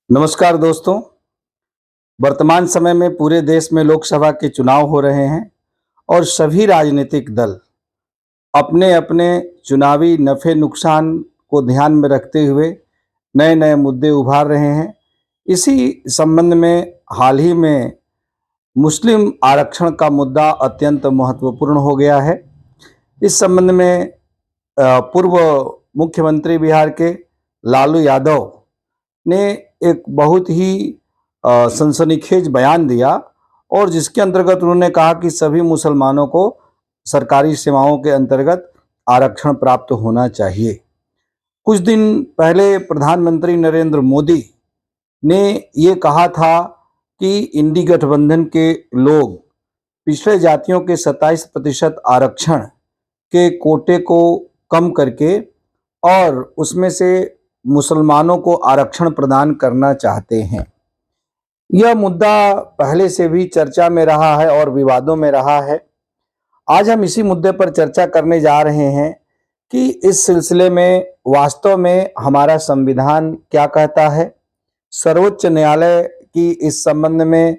नमस्कार दोस्तों। वर्तमान समय में पूरे देश में लोकसभा के चुनाव हो रहे हैं और सभी राजनीतिक दल अपने-अपने चुनावी नफ़े नुकसान को ध्यान में रखते हुए नए-नए मुद्दे उभार रहे हैं। इसी संबंध में हाल ही में मुस्लिम आरक्षण का मुद्दा अत्यंत महत्वपूर्ण हो गया है। इस संबंध में पूर्व मुख्यमंत्री बिहार के लालू यादव ने एक बहुत ही सनसनीखेज बयान दिया और जिसके अंतर्गत उन्होंने कहा कि सभी मुसलमानों को सरकारी सेवाओं के अंतर्गत आरक्षण प्राप्त होना चाहिए। कुछ दिन पहले प्रधानमंत्री नरेंद्र मोदी ने ये कहा था कि इंडी गठबंधन के लोग पिछड़े जातियों के 27% आरक्षण के कोटे को कम करके और उसमें से मुसलमानों को आरक्षण प्रदान करना चाहते हैं। यह मुद्दा पहले से भी चर्चा में रहा है और विवादों में रहा है। आज हम इसी मुद्दे पर चर्चा करने जा रहे हैं कि इस सिलसिले में वास्तव में हमारा संविधान क्या कहता है, सर्वोच्च न्यायालय की इस संबंध में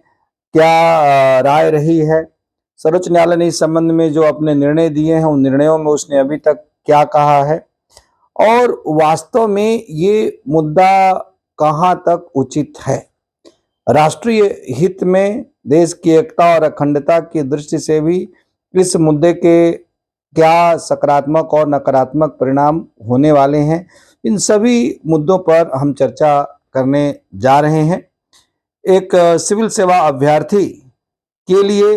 क्या राय रही है, सर्वोच्च न्यायालय ने इस संबंध में जो अपने निर्णय दिए हैं उन निर्णयों में उसने अभी तक क्या कहा है और वास्तव में ये मुद्दा कहाँ तक उचित है। राष्ट्रीय हित में देश की एकता और अखंडता की दृष्टि से भी इस मुद्दे के क्या सकारात्मक और नकारात्मक परिणाम होने वाले हैं, इन सभी मुद्दों पर हम चर्चा करने जा रहे हैं। एक सिविल सेवा अभ्यर्थी के लिए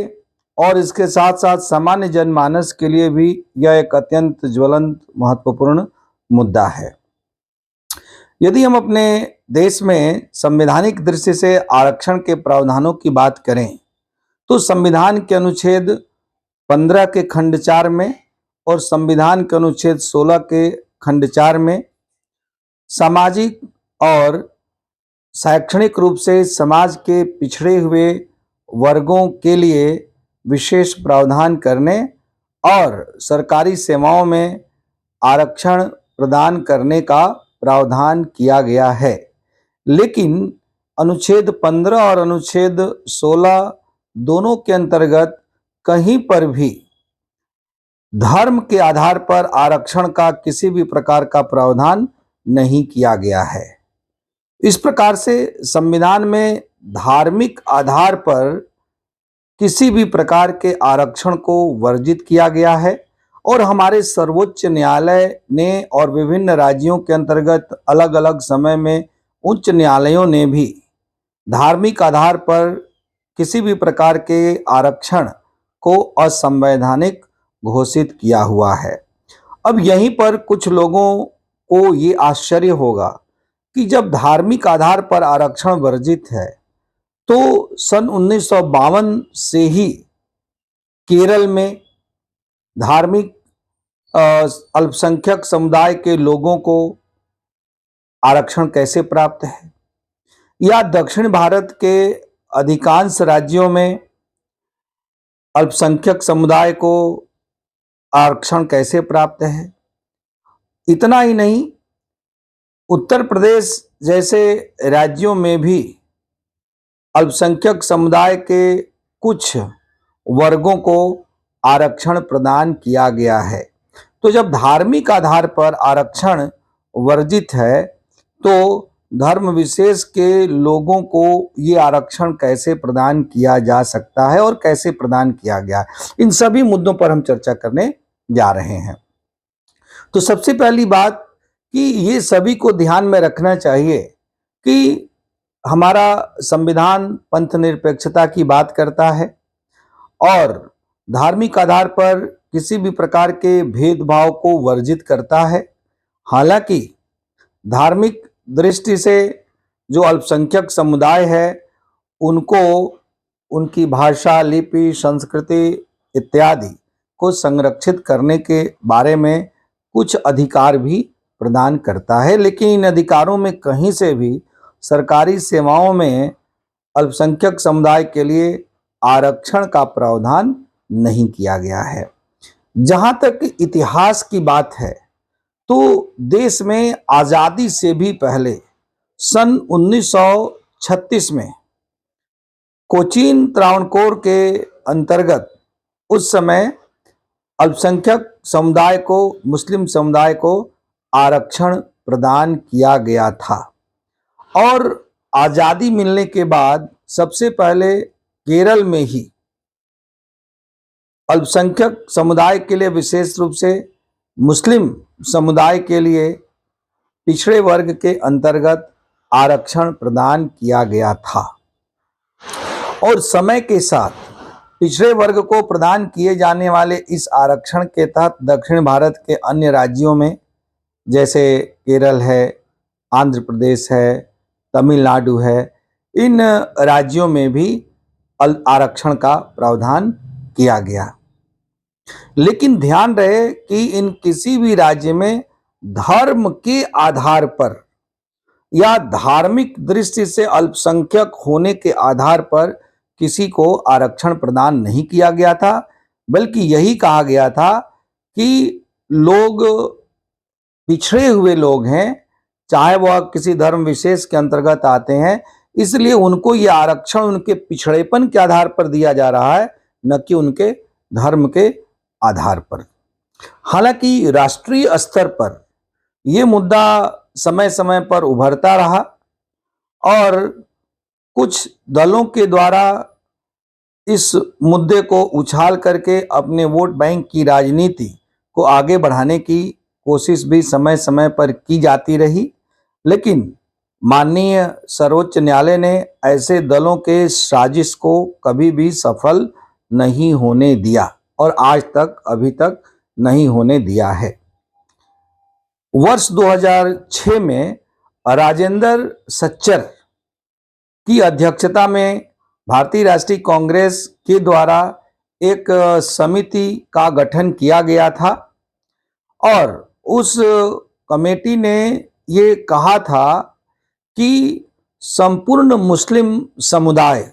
और इसके साथ साथ सामान्य जनमानस के लिए भी यह एक अत्यंत ज्वलंत महत्वपूर्ण मुद्दा है। यदि हम अपने देश में संवैधानिक दृष्टि से आरक्षण के प्रावधानों की बात करें तो संविधान के अनुच्छेद 15 के खंड 4 में और संविधान के अनुच्छेद 16 के खंड 4 में सामाजिक और शैक्षणिक रूप से समाज के पिछड़े हुए वर्गों के लिए विशेष प्रावधान करने और सरकारी सेवाओं में आरक्षण प्रदान करने का प्रावधान किया गया है। लेकिन अनुच्छेद 15 और अनुच्छेद 16 दोनों के अंतर्गत कहीं पर भी धर्म के आधार पर आरक्षण का किसी भी प्रकार का प्रावधान नहीं किया गया है। इस प्रकार से संविधान में धार्मिक आधार पर किसी भी प्रकार के आरक्षण को वर्जित किया गया है और हमारे सर्वोच्च न्यायालय ने और विभिन्न राज्यों के अंतर्गत अलग अलग समय में उच्च न्यायालयों ने भी धार्मिक आधार पर किसी भी प्रकार के आरक्षण को असंवैधानिक घोषित किया हुआ है। अब यहीं पर कुछ लोगों को ये आश्चर्य होगा कि जब धार्मिक आधार पर आरक्षण वर्जित है तो सन 1952 से ही केरल में धार्मिक अल्पसंख्यक समुदाय के लोगों को आरक्षण कैसे प्राप्त है, या दक्षिण भारत के अधिकांश राज्यों में अल्पसंख्यक समुदाय को आरक्षण कैसे प्राप्त है। इतना ही नहीं, उत्तर प्रदेश जैसे राज्यों में भी अल्पसंख्यक समुदाय के कुछ वर्गों को आरक्षण प्रदान किया गया है। तो जब धार्मिक आधार पर आरक्षण वर्जित है तो धर्म विशेष के लोगों को ये आरक्षण कैसे प्रदान किया जा सकता है और कैसे प्रदान किया गया है, इन सभी मुद्दों पर हम चर्चा करने जा रहे हैं। तो सबसे पहली बात कि ये सभी को ध्यान में रखना चाहिए कि हमारा संविधान पंथ निरपेक्षता की बात करता है और धार्मिक आधार पर किसी भी प्रकार के भेदभाव को वर्जित करता है। हालांकि धार्मिक दृष्टि से जो अल्पसंख्यक समुदाय है उनको उनकी भाषा, लिपि, संस्कृति इत्यादि को संरक्षित करने के बारे में कुछ अधिकार भी प्रदान करता है, लेकिन इन अधिकारों में कहीं से भी सरकारी सेवाओं में अल्पसंख्यक समुदाय के लिए आरक्षण का प्रावधान नहीं किया गया है। जहां तक इतिहास की बात है तो देश में आज़ादी से भी पहले सन 1936 में कोचीन त्रावणकोर के अंतर्गत उस समय अल्पसंख्यक समुदाय को, मुस्लिम समुदाय को आरक्षण प्रदान किया गया था। और आजादी मिलने के बाद सबसे पहले केरल में ही अल्पसंख्यक समुदाय के लिए, विशेष रूप से मुस्लिम समुदाय के लिए पिछड़े वर्ग के अंतर्गत आरक्षण प्रदान किया गया था। और समय के साथ पिछड़े वर्ग को प्रदान किए जाने वाले इस आरक्षण के तहत दक्षिण भारत के अन्य राज्यों में, जैसे केरल है, आंध्र प्रदेश है, तमिलनाडु है, इन राज्यों में भी आरक्षण का प्रावधान किया गया। लेकिन ध्यान रहे कि इन किसी भी राज्य में धर्म के आधार पर या धार्मिक दृष्टि से अल्पसंख्यक होने के आधार पर किसी को आरक्षण प्रदान नहीं किया गया था, बल्कि यही कहा गया था कि लोग पिछड़े हुए लोग हैं, चाहे वह किसी धर्म विशेष के अंतर्गत आते हैं, इसलिए उनको यह आरक्षण उनके पिछड़ेपन के आधार पर दिया जा रहा है, न कि उनके धर्म के आधार पर। हालांकि राष्ट्रीय स्तर पर यह मुद्दा समय समय पर उभरता रहा और कुछ दलों के द्वारा इस मुद्दे को उछाल करके अपने वोट बैंक की राजनीति को आगे बढ़ाने की कोशिश भी समय समय पर की जाती रही। लेकिन माननीय सर्वोच्च न्यायालय ने ऐसे दलों के साजिश को कभी भी सफल नहीं होने दिया और आज तक, अभी तक नहीं होने दिया है। वर्ष 2006 में राजेंद्र सच्चर की अध्यक्षता में भारतीय राष्ट्रीय कांग्रेस के द्वारा एक समिति का गठन किया गया था और उस कमेटी ने ये कहा था कि संपूर्ण मुस्लिम समुदाय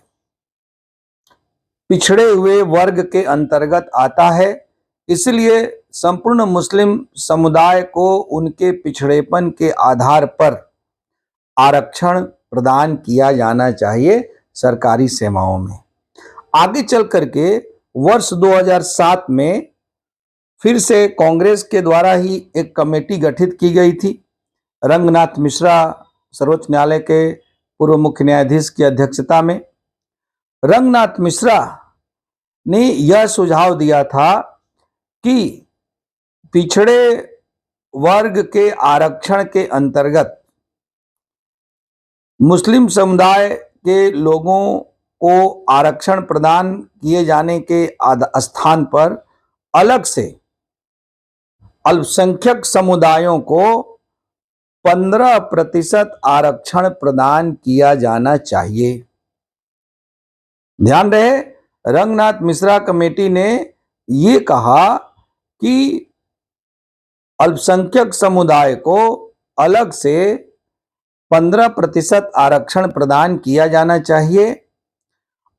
पिछड़े हुए वर्ग के अंतर्गत आता है, इसलिए संपूर्ण मुस्लिम समुदाय को उनके पिछड़ेपन के आधार पर आरक्षण प्रदान किया जाना चाहिए सरकारी सेवाओं में। आगे चल करके वर्ष 2007 में फिर से कांग्रेस के द्वारा ही एक कमेटी गठित की गई थी। रंगनाथ मिश्रा सर्वोच्च न्यायालय के पूर्व मुख्य न्यायाधीश की अध्यक्षता में रंगनाथ मिश्रा ने यह सुझाव दिया था कि पिछड़े वर्ग के आरक्षण के अंतर्गत मुस्लिम समुदाय के लोगों को आरक्षण प्रदान किए जाने के स्थान पर अलग से अल्पसंख्यक समुदायों को 15% आरक्षण प्रदान किया जाना चाहिए। ध्यान रहे, रंगनाथ मिश्रा कमेटी ने ये कहा कि अल्पसंख्यक समुदाय को अलग से 15% आरक्षण प्रदान किया जाना चाहिए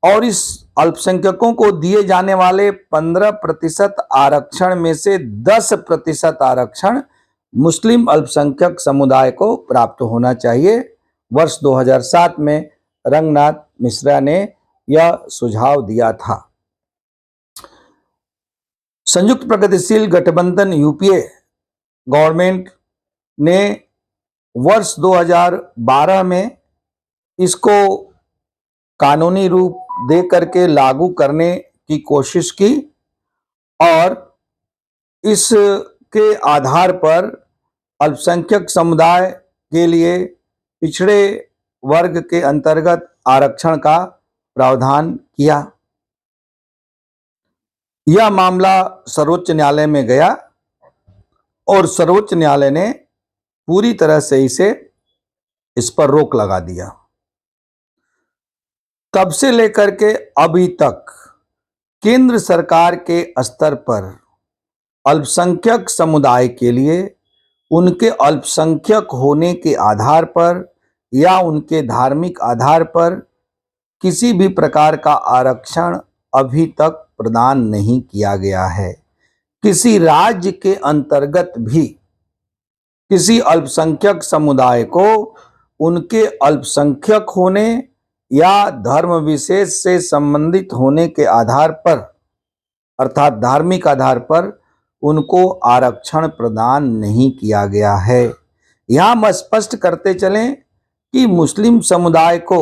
और इस अल्पसंख्यकों को दिए जाने वाले 15% आरक्षण में से 10% आरक्षण मुस्लिम अल्पसंख्यक समुदाय को प्राप्त होना चाहिए। वर्ष 2007 में रंगनाथ मिश्रा ने यह सुझाव दिया था। संयुक्त प्रगतिशील गठबंधन यूपीए गवर्नमेंट ने वर्ष 2012 में इसको कानूनी रूप दे करके लागू करने की कोशिश की और इसके आधार पर अल्पसंख्यक समुदाय के लिए पिछड़े वर्ग के अंतर्गत आरक्षण का प्रावधान किया। यह मामला सर्वोच्च न्यायालय में गया और सर्वोच्च न्यायालय ने पूरी तरह से इस पर रोक लगा दिया। तब से लेकर के अभी तक केंद्र सरकार के स्तर पर अल्पसंख्यक समुदाय के लिए उनके अल्पसंख्यक होने के आधार पर या उनके धार्मिक आधार पर किसी भी प्रकार का आरक्षण अभी तक प्रदान नहीं किया गया है। किसी राज्य के अंतर्गत भी किसी अल्पसंख्यक समुदाय को उनके अल्पसंख्यक होने या धर्म विशेष से संबंधित होने के आधार पर अर्थात धार्मिक आधार पर उनको आरक्षण प्रदान नहीं किया गया है। यहाँ हम स्पष्ट करते चलें कि मुस्लिम समुदाय को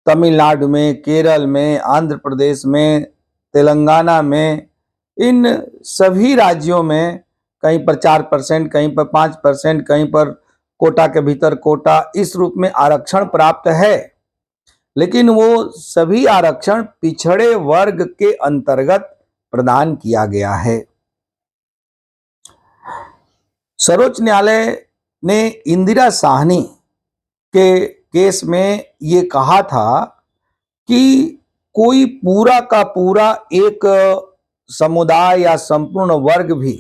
तमिलनाडु में, केरल में, आंध्र प्रदेश में, तेलंगाना में, इन सभी राज्यों में कहीं पर 4%, कहीं पर 5%, कहीं पर कोटा के भीतर कोटा, इस रूप में आरक्षण प्राप्त है। लेकिन वो सभी आरक्षण पिछड़े वर्ग के अंतर्गत प्रदान किया गया है। सर्वोच्च न्यायालय ने इंदिरा साहनी के केस में ये कहा था कि कोई पूरा का पूरा एक समुदाय या संपूर्ण वर्ग भी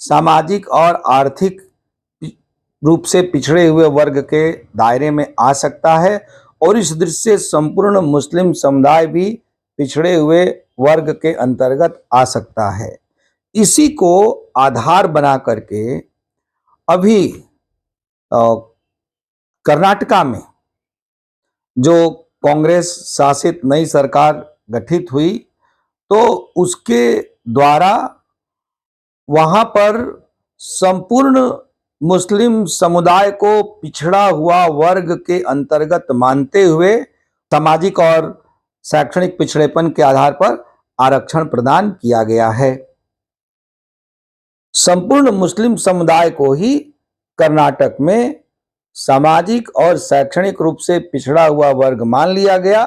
सामाजिक और आर्थिक रूप से पिछड़े हुए वर्ग के दायरे में आ सकता है और इस दृष्टि से संपूर्ण मुस्लिम समुदाय भी पिछड़े हुए वर्ग के अंतर्गत आ सकता है। इसी को आधार बना करके अभी कर्नाटका में जो कांग्रेस शासित नई सरकार गठित हुई तो उसके द्वारा वहां पर संपूर्ण मुस्लिम समुदाय को पिछड़ा हुआ वर्ग के अंतर्गत मानते हुए सामाजिक और शैक्षणिक पिछड़ेपन के आधार पर आरक्षण प्रदान किया गया है। संपूर्ण मुस्लिम समुदाय को ही कर्नाटक में सामाजिक और शैक्षणिक रूप से पिछड़ा हुआ वर्ग मान लिया गया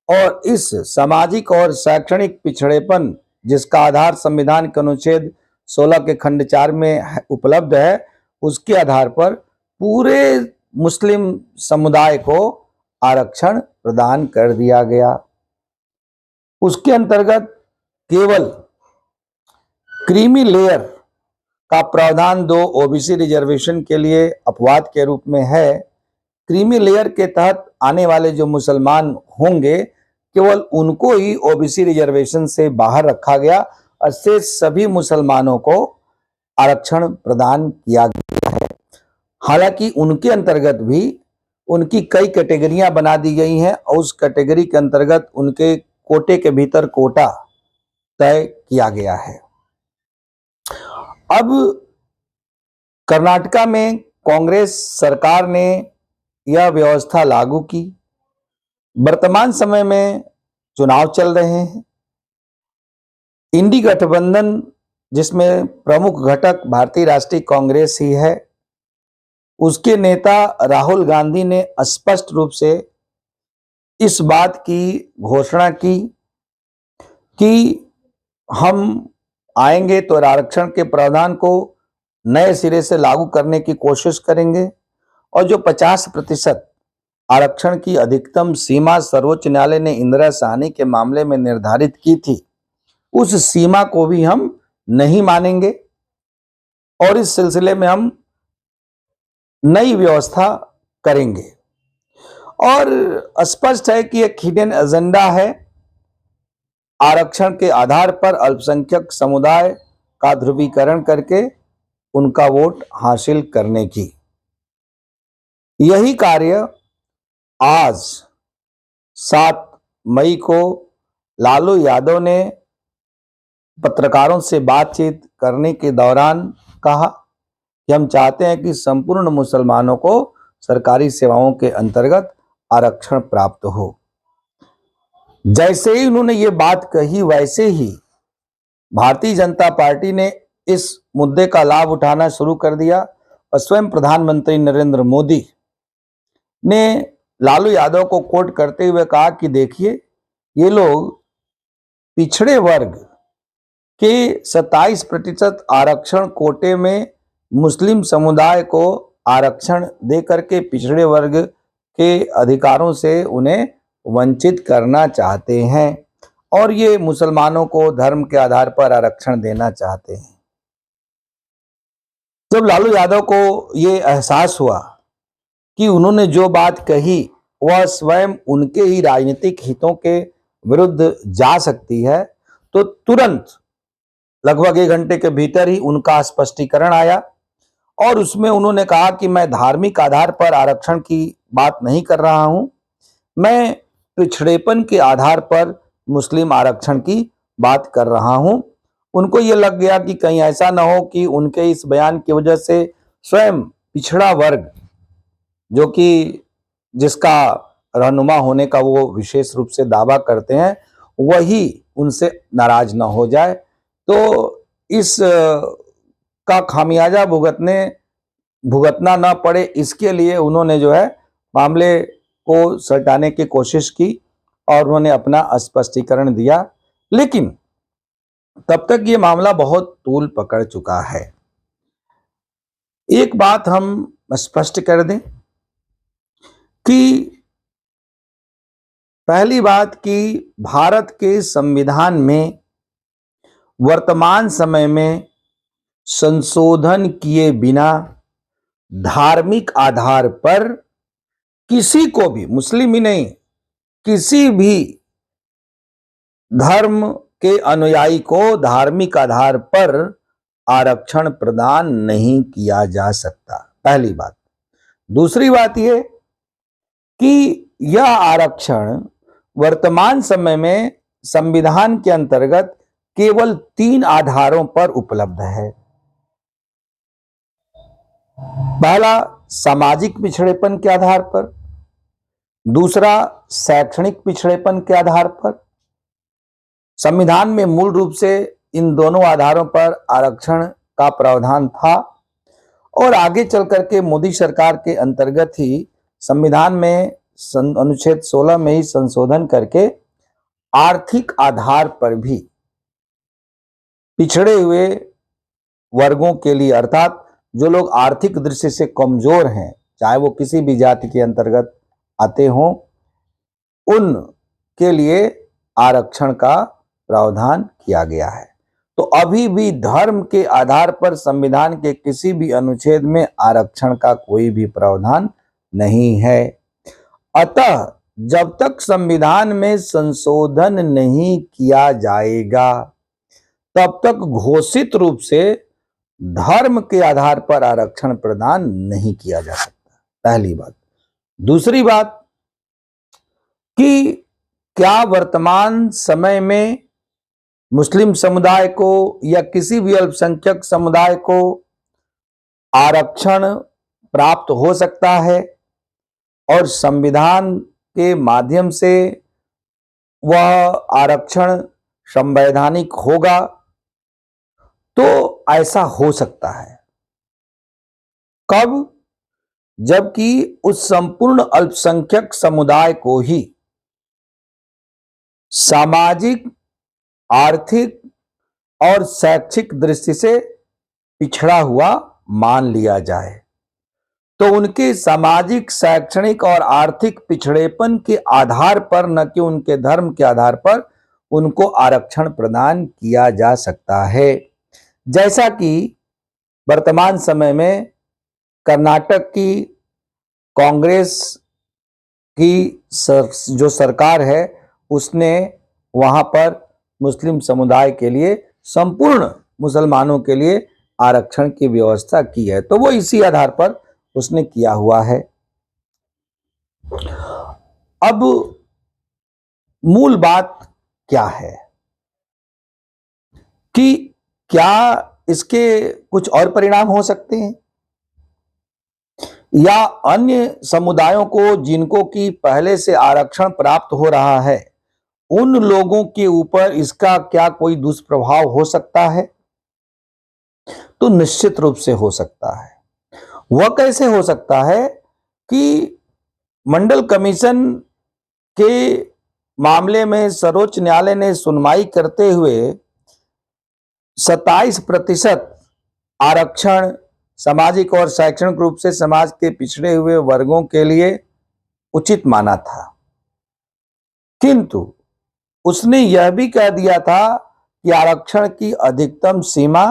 और इस सामाजिक और शैक्षणिक पिछड़ेपन जिसका आधार संविधान के अनुच्छेद 16 के खंड 4 में उपलब्ध है, उसके आधार पर पूरे मुस्लिम समुदाय को आरक्षण प्रदान कर दिया गया। उसके अंतर्गत केवल क्रीमी लेयर का प्रावधान 2 ओबीसी रिजर्वेशन के लिए अपवाद के रूप में है। क्रीमी लेयर के तहत आने वाले जो मुसलमान होंगे केवल उनको ही ओबीसी रिजर्वेशन से बाहर रखा गया और शेष सभी मुसलमानों को आरक्षण प्रदान किया गया है। हालांकि उनके अंतर्गत भी उनकी कई कैटेगरियां बना दी गई हैं और उस कैटेगरी के अंतर्गत उनके कोटे के भीतर कोटा तय किया गया है। अब कर्नाटका में कांग्रेस सरकार ने यह व्यवस्था लागू की। वर्तमान समय में चुनाव चल रहे हैं। इंडी गठबंधन जिसमें प्रमुख घटक भारतीय राष्ट्रीय कांग्रेस ही है, उसके नेता राहुल गांधी ने स्पष्ट रूप से इस बात की घोषणा की कि हम आएंगे तो आरक्षण के प्रावधान को नए सिरे से लागू करने की कोशिश करेंगे और जो 50% आरक्षण की अधिकतम सीमा सर्वोच्च न्यायालय ने इंदिरा साहनी के मामले में निर्धारित की थी, उस सीमा को भी हम नहीं मानेंगे और इस सिलसिले में हम नई व्यवस्था करेंगे। और स्पष्ट है कि एक हिडन एजेंडा है आरक्षण के आधार पर अल्पसंख्यक समुदाय का ध्रुवीकरण करके उनका वोट हासिल करने की। यही कार्य आज 7 मई को लालू यादव ने पत्रकारों से बातचीत करने के दौरान कहा कि हम चाहते हैं कि संपूर्ण मुसलमानों को सरकारी सेवाओं के अंतर्गत आरक्षण प्राप्त हो। जैसे ही उन्होंने ये बात कही वैसे ही भारतीय जनता पार्टी ने इस मुद्दे का लाभ उठाना शुरू कर दिया और स्वयं प्रधानमंत्री नरेंद्र मोदी ने लालू यादव को कोट करते हुए कहा कि देखिए ये लोग पिछड़े वर्ग के 27% आरक्षण कोटे में मुस्लिम समुदाय को आरक्षण दे करके पिछड़े वर्ग के अधिकारों से उन्हें वंचित करना चाहते हैं और ये मुसलमानों को धर्म के आधार पर आरक्षण देना चाहते हैं। जब लालू यादव को ये एहसास हुआ कि उन्होंने जो बात कही वह स्वयं उनके ही राजनीतिक हितों के विरुद्ध जा सकती है, तो तुरंत लगभग 1 घंटे के भीतर ही उनका स्पष्टीकरण आया और उसमें उन्होंने कहा कि मैं धार्मिक आधार पर आरक्षण की बात नहीं कर रहा हूं, मैं पिछड़ेपन के आधार पर मुस्लिम आरक्षण की बात कर रहा हूं। उनको ये लग गया कि कहीं ऐसा ना हो कि उनके इस बयान की वजह से स्वयं पिछड़ा वर्ग, जो कि जिसका रहनुमा होने का वो विशेष रूप से दावा करते हैं, वही उनसे नाराज ना हो जाए। तो इस का खामियाजा भुगतना ना पड़े, इसके लिए उन्होंने जो है मामले को सल्टाने की कोशिश की और उन्होंने अपना स्पष्टीकरण दिया। लेकिन तब तक ये मामला बहुत तूल पकड़ चुका है। एक बात हम स्पष्ट कर दें कि पहली बात कि भारत के संविधान में वर्तमान समय में संशोधन किए बिना धार्मिक आधार पर किसी को भी, मुस्लिम ही नहीं, किसी भी धर्म के अनुयायी को धार्मिक आधार पर आरक्षण प्रदान नहीं किया जा सकता, पहली बात। दूसरी बात यह कि यह आरक्षण वर्तमान समय में संविधान के अंतर्गत केवल 3 आधारों पर उपलब्ध है। पहला, सामाजिक पिछड़ेपन के आधार पर। दूसरा, शैक्षणिक पिछड़ेपन के आधार पर। संविधान में मूल रूप से इन दोनों आधारों पर आरक्षण का प्रावधान था और आगे चल करके मोदी सरकार के अंतर्गत ही संविधान में अनुच्छेद 16 में ही संशोधन करके आर्थिक आधार पर भी पिछड़े हुए वर्गों के लिए, अर्थात जो लोग आर्थिक दृष्टि से कमजोर हैं, चाहे वो किसी भी जाति के अंतर्गत आते हों, उनके लिए आरक्षण का प्रावधान किया गया है। तो अभी भी धर्म के आधार पर संविधान के किसी भी अनुच्छेद में आरक्षण का कोई भी प्रावधान नहीं है। अतः जब तक संविधान में संशोधन नहीं किया जाएगा, तब तक घोषित रूप से धर्म के आधार पर आरक्षण प्रदान नहीं किया जा सकता, पहली बात। दूसरी बात कि क्या वर्तमान समय में मुस्लिम समुदाय को या किसी भी अल्पसंख्यक समुदाय को आरक्षण प्राप्त हो सकता है और संविधान के माध्यम से वह आरक्षण संवैधानिक होगा? तो ऐसा हो सकता है। कब? जबकि उस संपूर्ण अल्पसंख्यक समुदाय को ही सामाजिक, आर्थिक और शैक्षिक दृष्टि से पिछड़ा हुआ मान लिया जाए, तो उनके सामाजिक, शैक्षणिक और आर्थिक पिछड़ेपन के आधार पर, न कि उनके धर्म के आधार पर, उनको आरक्षण प्रदान किया जा सकता है। जैसा कि वर्तमान समय में कर्नाटक की कांग्रेस की जो सरकार है, उसने वहां पर मुस्लिम समुदाय के लिए, संपूर्ण मुसलमानों के लिए आरक्षण की व्यवस्था की है। तो वो इसी आधार पर उसने किया हुआ है। अब मूल बात क्या है कि क्या इसके कुछ और परिणाम हो सकते हैं, या अन्य समुदायों को जिनको कि पहले से आरक्षण प्राप्त हो रहा है, उन लोगों के ऊपर इसका क्या कोई दुष्प्रभाव हो सकता है? तो निश्चित रूप से हो सकता है। वह कैसे हो सकता है कि मंडल कमीशन के मामले में सर्वोच्च न्यायालय ने सुनवाई करते हुए 27% आरक्षण सामाजिक और शैक्षणिक रूप से समाज के पिछड़े हुए वर्गों के लिए उचित माना था, किंतु उसने यह भी कह दिया था कि आरक्षण की अधिकतम सीमा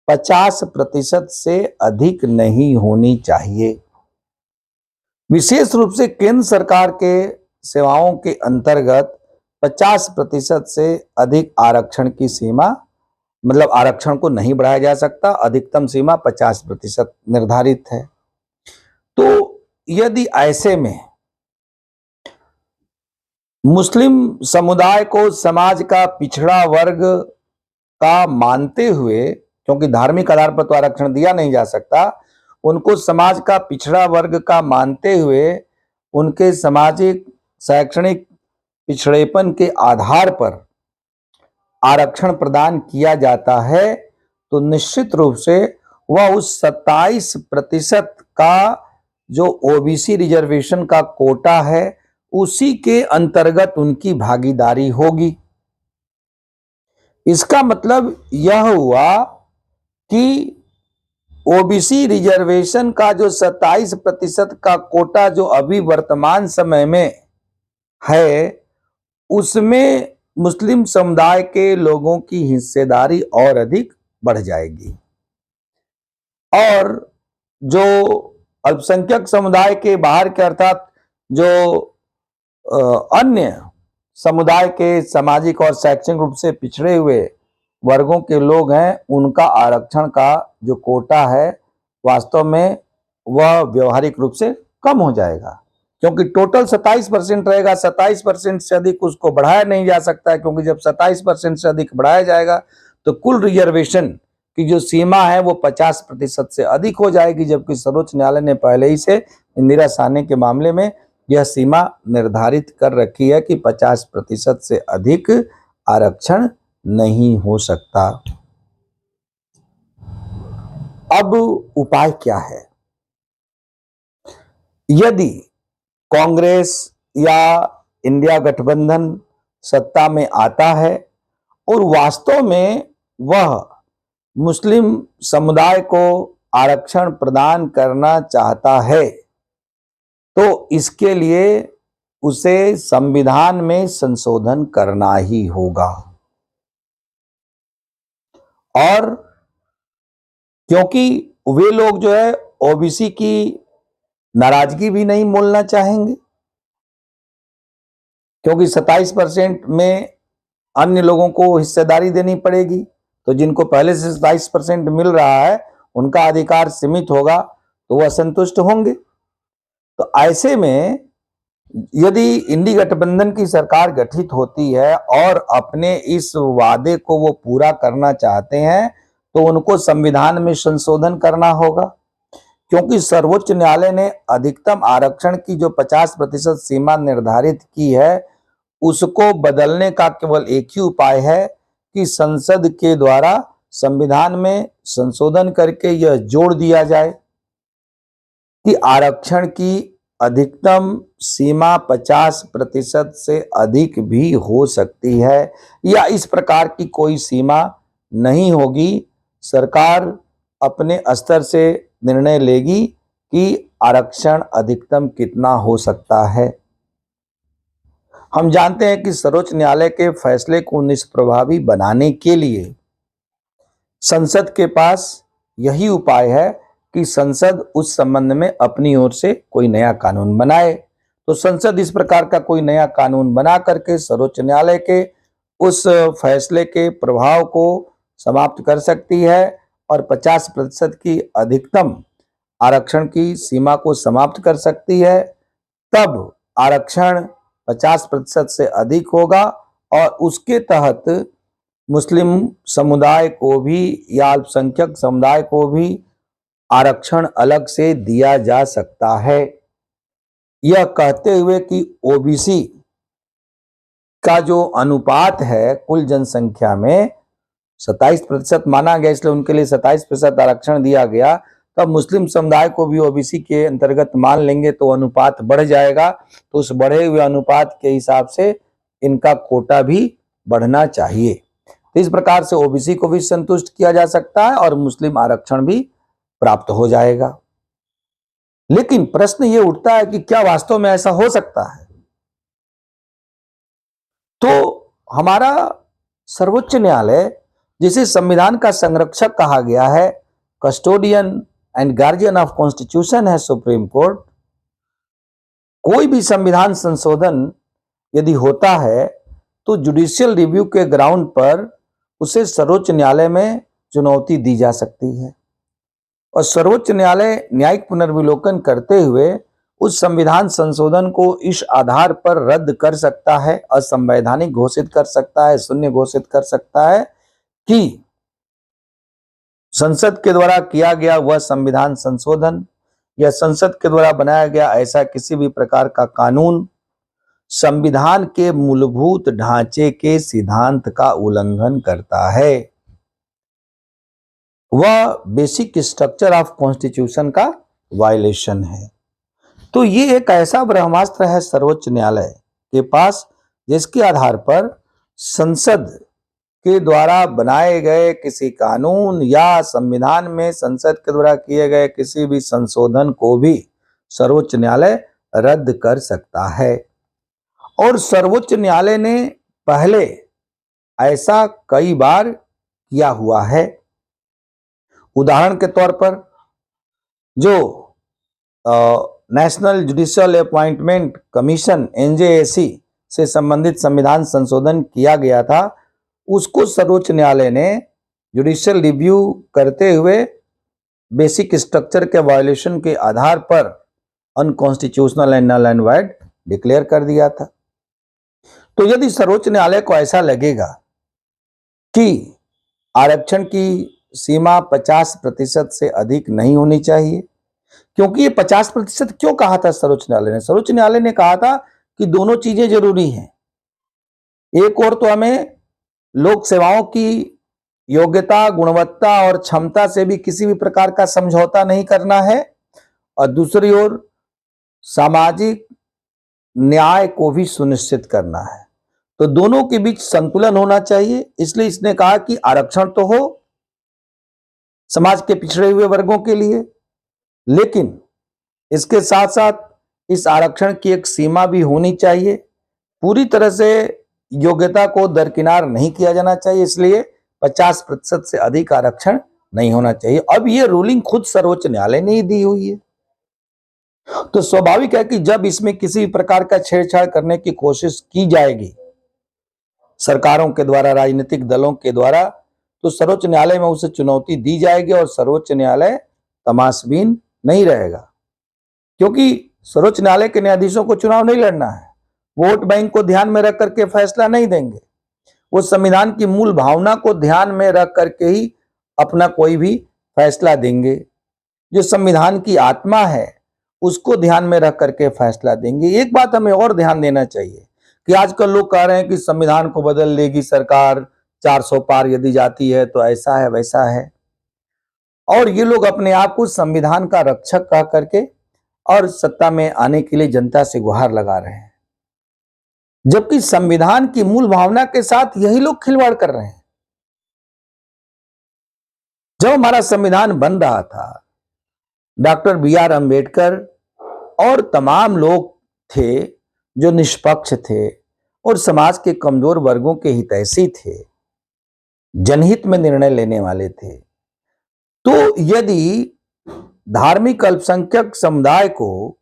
50% से अधिक नहीं होनी चाहिए। विशेष रूप से केंद्र सरकार के सेवाओं के अंतर्गत 50% से अधिक आरक्षण की सीमा मतलब आरक्षण को नहीं बढ़ाया जा सकता, अधिकतम सीमा 50% निर्धारित है। तो यदि ऐसे में मुस्लिम समुदाय को समाज का पिछड़ा वर्ग का मानते हुए, क्योंकि धार्मिक आधार पर तो आरक्षण दिया नहीं जा सकता, उनको समाज का पिछड़ा वर्ग का मानते हुए उनके सामाजिक शैक्षणिक पिछड़ेपन के आधार पर आरक्षण प्रदान किया जाता है, तो निश्चित रूप से वह उस 27% का जो ओबीसी रिजर्वेशन का कोटा है उसी के अंतर्गत उनकी भागीदारी होगी। इसका मतलब यह हुआ कि ओबीसी रिजर्वेशन का जो 27% का कोटा जो अभी वर्तमान समय में है, उसमें मुस्लिम समुदाय के लोगों की हिस्सेदारी और अधिक बढ़ जाएगी और जो अल्पसंख्यक समुदाय के बाहर के अर्थात जो अन्य समुदाय के सामाजिक और शैक्षणिक रूप से पिछड़े हुए वर्गों के लोग हैं, उनका आरक्षण का जो कोटा है वास्तव में वह व्यवहारिक रूप से कम हो जाएगा, क्योंकि टोटल 27% रहेगा। 27% से अधिक उसको बढ़ाया नहीं जा सकता है, क्योंकि जब 27% से अधिक बढ़ाया जाएगा तो कुल रिजर्वेशन की जो सीमा है वो 50% से अधिक हो जाएगी, जबकि सर्वोच्च न्यायालय ने पहले ही से इंदिरा साहनी के मामले में यह सीमा निर्धारित कर रखी है कि 50% से अधिक आरक्षण नहीं हो सकता। अब उपाय क्या है? यदि कांग्रेस या इंडिया गठबंधन सत्ता में आता है और वास्तव में वह मुस्लिम समुदाय को आरक्षण प्रदान करना चाहता है, तो इसके लिए उसे संविधान में संशोधन करना ही होगा। और क्योंकि वे लोग जो है ओबीसी की नाराजगी भी नहीं मोलना चाहेंगे, क्योंकि 27% में अन्य लोगों को हिस्सेदारी देनी पड़ेगी, तो जिनको पहले से 27% मिल रहा है उनका अधिकार सीमित होगा, तो वह असंतुष्ट होंगे। तो ऐसे में यदि इंडी गठबंधन की सरकार गठित होती है और अपने इस वादे को वो पूरा करना चाहते हैं, तो उनको संविधान में संशोधन करना होगा, क्योंकि सर्वोच्च न्यायालय ने अधिकतम आरक्षण की जो 50% सीमा निर्धारित की है उसको बदलने का केवल एक ही उपाय है कि संसद के द्वारा संविधान में संशोधन करके यह जोड़ दिया जाए कि आरक्षण की अधिकतम सीमा 50% से अधिक भी हो सकती है, या इस प्रकार की कोई सीमा नहीं होगी। सरकार अपने स्तर से निर्णय लेगी कि आरक्षण अधिकतम कितना हो सकता है। हम जानते हैं कि सर्वोच्च न्यायालय के फैसले को निष्प्रभावी बनाने के लिए संसद के पास यही उपाय है कि संसद उस संबंध में अपनी ओर से कोई नया कानून बनाए। तो संसद इस प्रकार का कोई नया कानून बना करके सर्वोच्च न्यायालय के उस फैसले के प्रभाव को समाप्त कर सकती है और 50% की अधिकतम आरक्षण की सीमा को समाप्त कर सकती है। तब आरक्षण 50% से अधिक होगा और उसके तहत मुस्लिम समुदाय को भी या अल्पसंख्यक समुदाय को भी आरक्षण अलग से दिया जा सकता है, यह कहते हुए कि ओबीसी का जो अनुपात है कुल जनसंख्या में 27% माना गया, इसलिए उनके लिए 27% आरक्षण दिया गया। तब मुस्लिम समुदाय को भी ओबीसी के अंतर्गत मान लेंगे तो अनुपात बढ़ जाएगा, तो उस बढ़े हुए अनुपात के हिसाब से इनका कोटा भी बढ़ना चाहिए। तो इस प्रकार से ओबीसी को भी संतुष्ट किया जा सकता है और मुस्लिम आरक्षण भी प्राप्त हो जाएगा। लेकिन प्रश्न ये उठता है कि क्या वास्तव में ऐसा हो सकता है? तो हमारा सर्वोच्च न्यायालय, जिसे संविधान का संरक्षक कहा गया है, custodian and guardian of constitution है सुप्रीम कोर्ट, कोई भी संविधान संशोधन यदि होता है तो जुडिशियल रिव्यू के ग्राउंड पर उसे सर्वोच्च न्यायालय में चुनौती दी जा सकती है और सर्वोच्च न्यायालय न्यायिक पुनर्विलोकन करते हुए उस संविधान संशोधन को इस आधार पर रद्द कर सकता है, असंवैधानिक घोषित कर सकता है, शून्य घोषित कर सकता है कि संसद के द्वारा किया गया वह संविधान संशोधन या संसद के द्वारा बनाया गया ऐसा किसी भी प्रकार का कानून संविधान के मूलभूत ढांचे के सिद्धांत का उल्लंघन करता है, वह बेसिक स्ट्रक्चर ऑफ कॉन्स्टिट्यूशन का वायलेशन है। तो ये एक ऐसा ब्रह्मास्त्र है सर्वोच्च न्यायालय के पास जिसके आधार पर संसद के द्वारा बनाए गए किसी कानून या संविधान में संसद के द्वारा किए गए किसी भी संशोधन को भी सर्वोच्च न्यायालय रद्द कर सकता है। और सर्वोच्च न्यायालय ने पहले ऐसा कई बार किया हुआ है। उदाहरण के तौर पर जो national judicial appointment commission NJAC से संबंधित संविधान संशोधन किया गया था, उसको सर्वोच्च न्यायालय ने जुडिशियल रिव्यू करते हुए बेसिक स्ट्रक्चर के वायलेशन के आधार पर unconstitutional and null and void declare कर दिया था। तो यदि सर्वोच्च न्यायालय को ऐसा लगेगा कि आरक्षण की सीमा 50% से अधिक नहीं होनी चाहिए, क्योंकि ये 50% क्यों कहा था सर्वोच्च न्यायालय ने? सर्वोच्च न्यायालय ने कहा था कि दोनों चीजें जरूरी हैं। एक और तो हमें लोक सेवाओं की योग्यता, गुणवत्ता और क्षमता से भी किसी भी प्रकार का समझौता नहीं करना है और दूसरी ओर सामाजिक न्याय को भी सुनिश्चित करना है। तो दोनों के बीच संतुलन होना चाहिए। इसलिए इसने कहा कि आरक्षण तो हो समाज के पिछड़े हुए वर्गों के लिए, लेकिन इसके साथ साथ इस आरक्षण की एक सीमा भी होनी चाहिए। पूरी तरह से योग्यता को दरकिनार नहीं किया जाना चाहिए, इसलिए 50% से अधिक आरक्षण नहीं होना चाहिए। अब ये रूलिंग खुद सर्वोच्च न्यायालय ने ही दी हुई है, तो स्वाभाविक है कि जब इसमें किसी प्रकार का छेड़छाड़ करने की कोशिश की जाएगी सरकारों के द्वारा, राजनीतिक दलों के द्वारा, तो सर्वोच्च न्यायालय में उसे चुनौती दी जाएगी और सर्वोच्च न्यायालय तमाशबीन नहीं रहेगा, क्योंकि सर्वोच्च न्यायालय के न्यायाधीशों को चुनाव नहीं लड़ना है। वोट बैंक को ध्यान में रख करके फैसला नहीं देंगे, वो संविधान की मूल भावना को ध्यान में रख करके ही अपना कोई भी फैसला देंगे। जो संविधान की आत्मा है उसको ध्यान में रख करके फैसला देंगे। एक बात हमें और ध्यान देना चाहिए कि आजकल लोग कह रहे हैं कि संविधान को बदल देगी सरकार, 400 पार यदि जाती है तो ऐसा है वैसा है, और ये लोग अपने आप को संविधान का रक्षक कह करके और सत्ता में आने के लिए जनता से गुहार लगा रहे हैं, जबकि संविधान की मूल भावना के साथ यही लोग खिलवाड़ कर रहे हैं। जब हमारा संविधान बन रहा था, डॉक्टर BR अम्बेडकर और तमाम लोग थे जो निष्पक्ष थे और समाज के कमजोर वर्गों के हितैषी थे, जनहित में निर्णय लेने वाले थे। तो यदि धार्मिक अल्पसंख्यक समुदाय को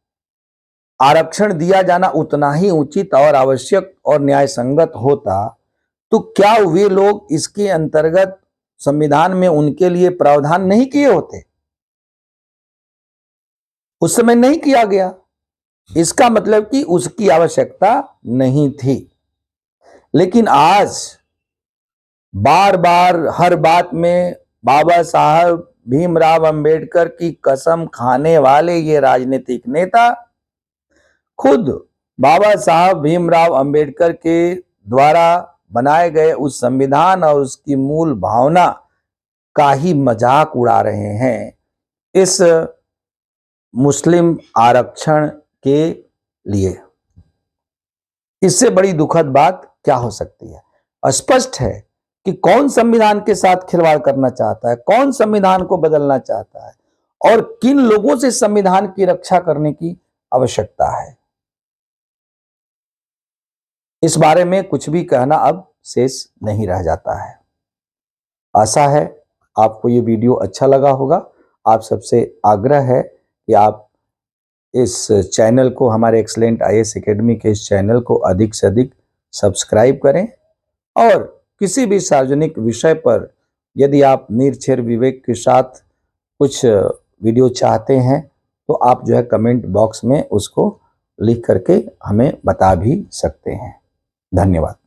आरक्षण दिया जाना उतना ही उचित और आवश्यक और न्याय संगत होता, तो क्या वे लोग इसके अंतर्गत संविधान में उनके लिए प्रावधान नहीं किए होते? उस समय नहीं किया गया, इसका मतलब कि उसकी आवश्यकता नहीं थी। लेकिन आज बार बार हर बात में बाबा साहब भीमराव अंबेडकर की कसम खाने वाले ये राजनीतिक नेता खुद बाबा साहब भीमराव अंबेडकर के द्वारा बनाए गए उस संविधान और उसकी मूल भावना का ही मजाक उड़ा रहे हैं इस मुस्लिम आरक्षण के लिए। इससे बड़ी दुखद बात क्या हो सकती है? स्पष्ट है कि कौन संविधान के साथ खिलवाड़ करना चाहता है, कौन संविधान को बदलना चाहता है और किन लोगों से संविधान की रक्षा करने की आवश्यकता है। इस बारे में कुछ भी कहना अब शेष नहीं रह जाता है। आशा है आपको ये वीडियो अच्छा लगा होगा। आप सबसे आग्रह है कि आप इस चैनल को, हमारे एक्सीलेंट IAS एकेडमी के इस चैनल को अधिक से अधिक सब्सक्राइब करें और किसी भी सार्वजनिक विषय पर यदि आप निरक्षर विवेक के साथ कुछ वीडियो चाहते हैं तो आप जो है कमेंट बॉक्स में उसको लिख करके हमें बता भी सकते हैं। धन्यवाद।